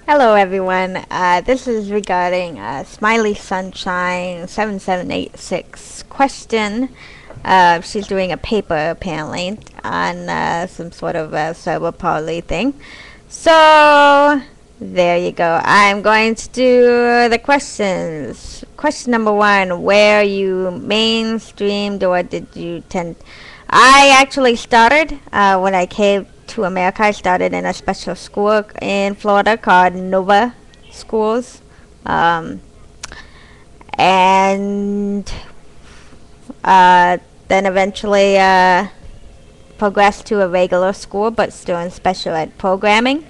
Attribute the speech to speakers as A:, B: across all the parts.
A: Hello everyone, this is regarding smileysunshine7786 question. She's doing a paper apparently on some sort of cerebral palsy thing. So there you go. I'm going to do the questions. Question number 1, were you mainstreamed or did you tend... I actually started when I came to America. I started in a special school in Florida called Nova Schools, and then eventually progressed to a regular school, but still in special ed programming.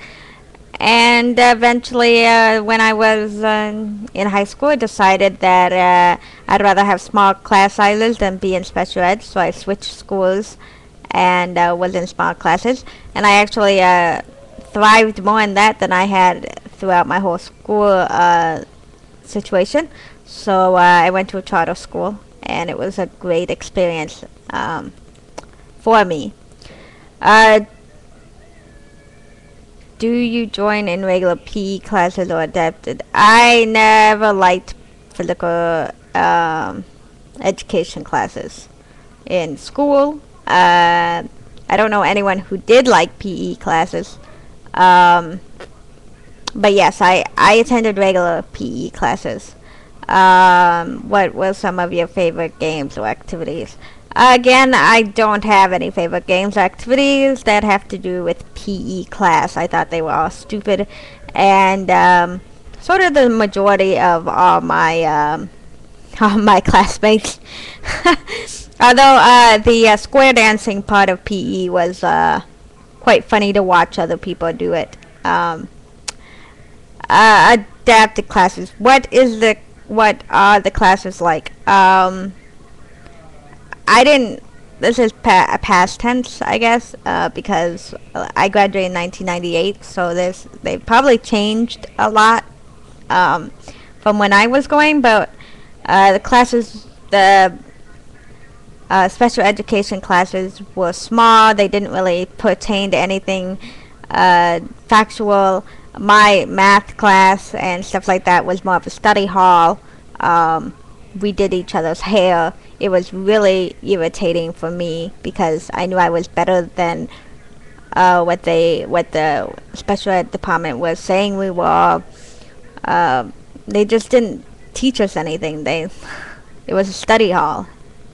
A: And eventually, when I was in high school, I decided that I'd rather have small class sizes than be in special ed, so I switched schools and was in small classes. And I actually thrived more in that than I had throughout my whole school situation. So I went to a charter school, and it was a great experience for me. Do you join in regular PE classes or adapted? I never liked physical education classes in school. I don't know anyone who did like PE classes. But yes, I attended regular PE classes. What were some of your favorite games or activities? Again, I don't have any favorite games or activities that have to do with PE class. I thought they were all stupid, and sort of the majority of all my classmates. Although the square dancing part of PE was quite funny to watch other people do it. Adapted classes. What are the classes like? I didn't. This is past tense, I guess, because I graduated in 1998, so they've probably changed a lot from when I was going. But the classes, the special education classes, were small. They didn't really pertain to anything factual. My math class and stuff like that was more of a study hall. We did each other's hair. It was really irritating for me because I knew I was better than what the special ed department was saying we were. They just didn't teach us anything. It was a study hall.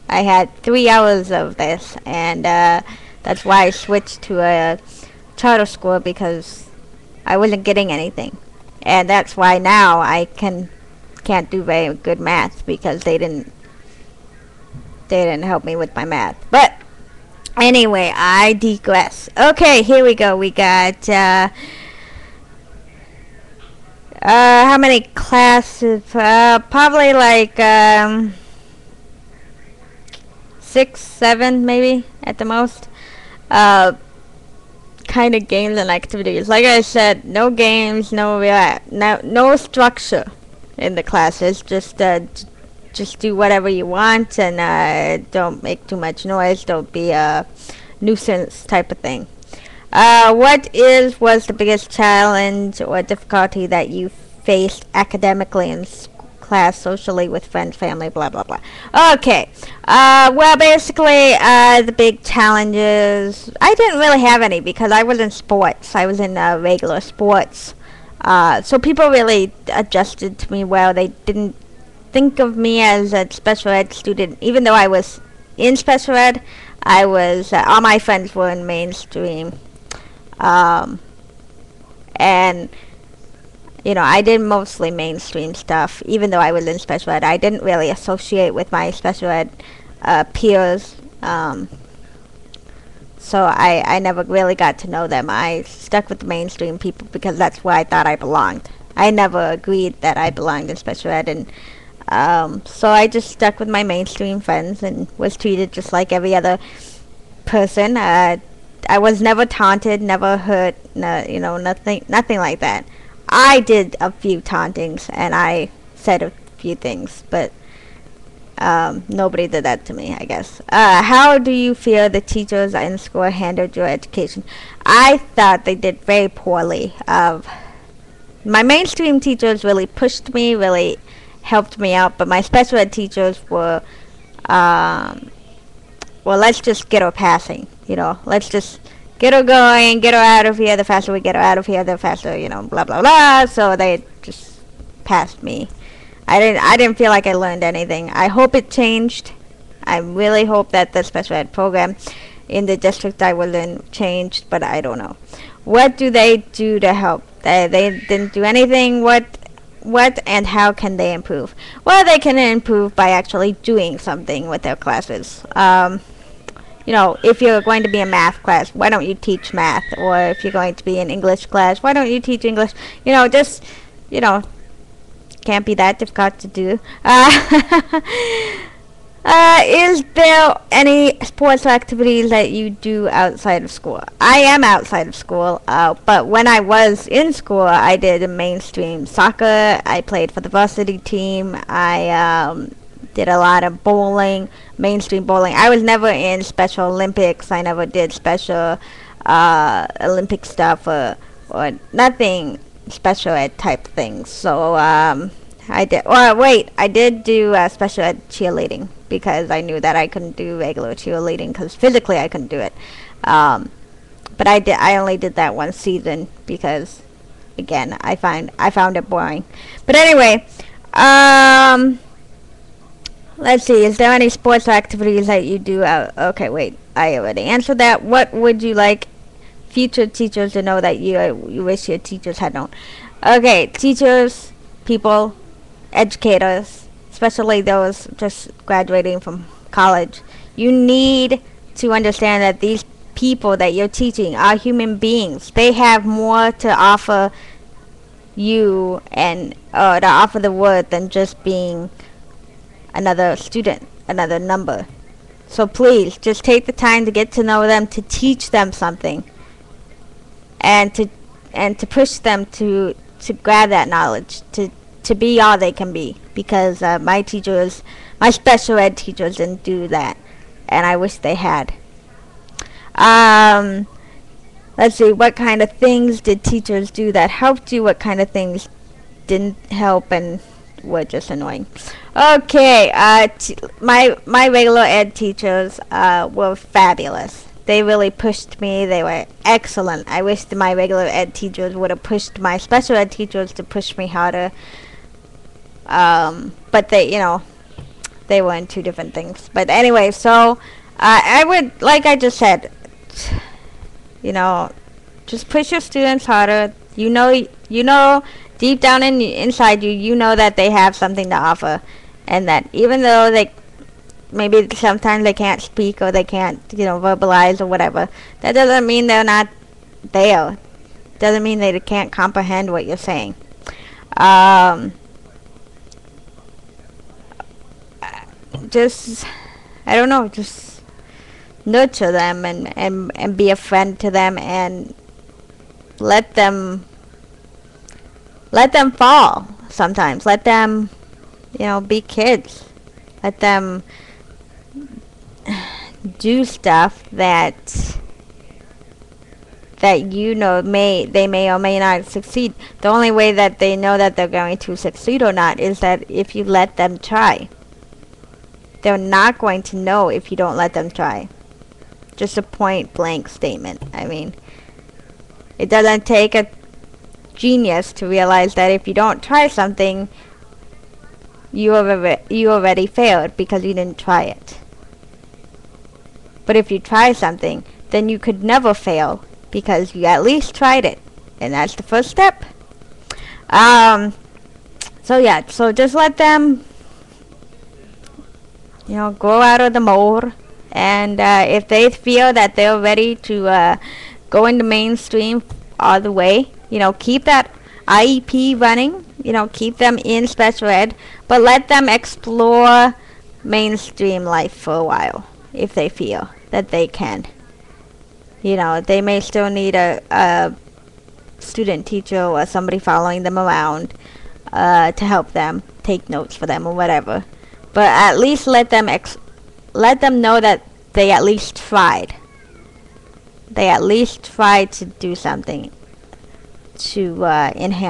A: I had 3 hours of this, and that's why I switched to a charter school, because I wasn't getting anything. And that's why now I can't do very good math, because they didn't help me with my math. But anyway, I digress. Okay, here we go. We got how many classes? Probably like 6, 7 maybe at the most. Kind of games and activities. Like I said, no games, no structure in the classes. Just do whatever you want, and don't make too much noise. Don't be a nuisance type of thing. What was the biggest challenge or difficulty that you faced academically in class, socially, with friends, family, blah blah blah? Okay. Well, basically, the big challenges, I didn't really have any, because I was in sports. I was in regular sports. So people really adjusted to me well. They didn't think of me as a special ed student. Even though I was in special ed, I was all my friends were in mainstream, and I did mostly mainstream stuff. Even though I was in special ed, I didn't really associate with my special ed peers, so I never really got to know them. I stuck with the mainstream people because that's where I thought I belonged. I never agreed that I belonged in special ed, and so I just stuck with my mainstream friends and was treated just like every other person. I was never taunted, never hurt, nothing like that. I did a few tauntings, and I said a few things, but nobody did that to me, I guess. How do you feel the teachers in school handled your education? I thought they did very poorly. my mainstream teachers really pushed me, really helped me out, but my special ed teachers were, well, let's just get her passing, let's just get her going, get her out of here. The faster we get her out of here, the faster, blah blah blah. So they just passed me. I didn't feel like I learned anything. I hope it changed. I really hope that the special ed program in the district I was in changed, but I don't know. What do they do to help? They didn't do anything. What and how can they improve? Well, they can improve by actually doing something with their classes. If you're going to be in math class, why don't you teach math? Or if you're going to be in English class, why don't you teach English? Just, can't be that difficult to do. Is there any sports activities that you do outside of school? I am outside of school, but when I was in school, I did mainstream soccer. I played for the varsity team. I did a lot of bowling, mainstream bowling. I was never in Special Olympics. I never did special Olympic stuff or nothing special ed type things. So I did do special ed cheerleading because I knew that I couldn't do regular cheerleading because physically I couldn't do it. But I only did that one season because, again, I found it boring. But anyway, let's see. Is there any sports activities that you do? Okay, wait. I already answered that. What would you like future teachers to know that you wish your teachers had known? Okay, teachers, people, educators, especially those just graduating from college, you need to understand that these people that you're teaching are human beings. They have more to offer you and to offer the world than just being another student, another number. So please just take the time to get to know them, to teach them something, and to push them to grab that knowledge, to be all they can be, because my special ed teachers didn't do that, and I wish they had. Let's see, what kind of things did teachers do that helped you? What kind of things didn't help and were just annoying? Okay, my regular ed teachers were fabulous. They really pushed me. They were excellent. I wish that my regular ed teachers would have pushed my special ed teachers to push me harder. But they were in two different things. But anyway, so I would, like I just said, just push your students harder. You know deep down inside you know that they have something to offer, and that even though maybe sometimes they can't speak or they can't verbalize or whatever, that doesn't mean they're not there. Doesn't mean they can't comprehend what you're saying. Just, I don't know, just nurture them and be a friend to them, and let them fall sometimes. Let them be kids. Let them do stuff that they may or may not succeed. The only way that they know that they're going to succeed or not is that if you let them try. They're not going to know if you don't let them try. Just a point blank statement. I mean, it doesn't take a genius to realize that if you don't try something, you already failed because you didn't try it. But if you try something, then you could never fail because you at least tried it, and that's the first step. So yeah, so just let them grow out of the mold, and if they feel that they're ready to go into mainstream all the way, keep that IEP running, keep them in special ed, but let them explore mainstream life for a while if they feel that they can. They may still need a student teacher or somebody following them around to help them, take notes for them or whatever. But at least let them know that they at least tried. They at least tried to do something to enhance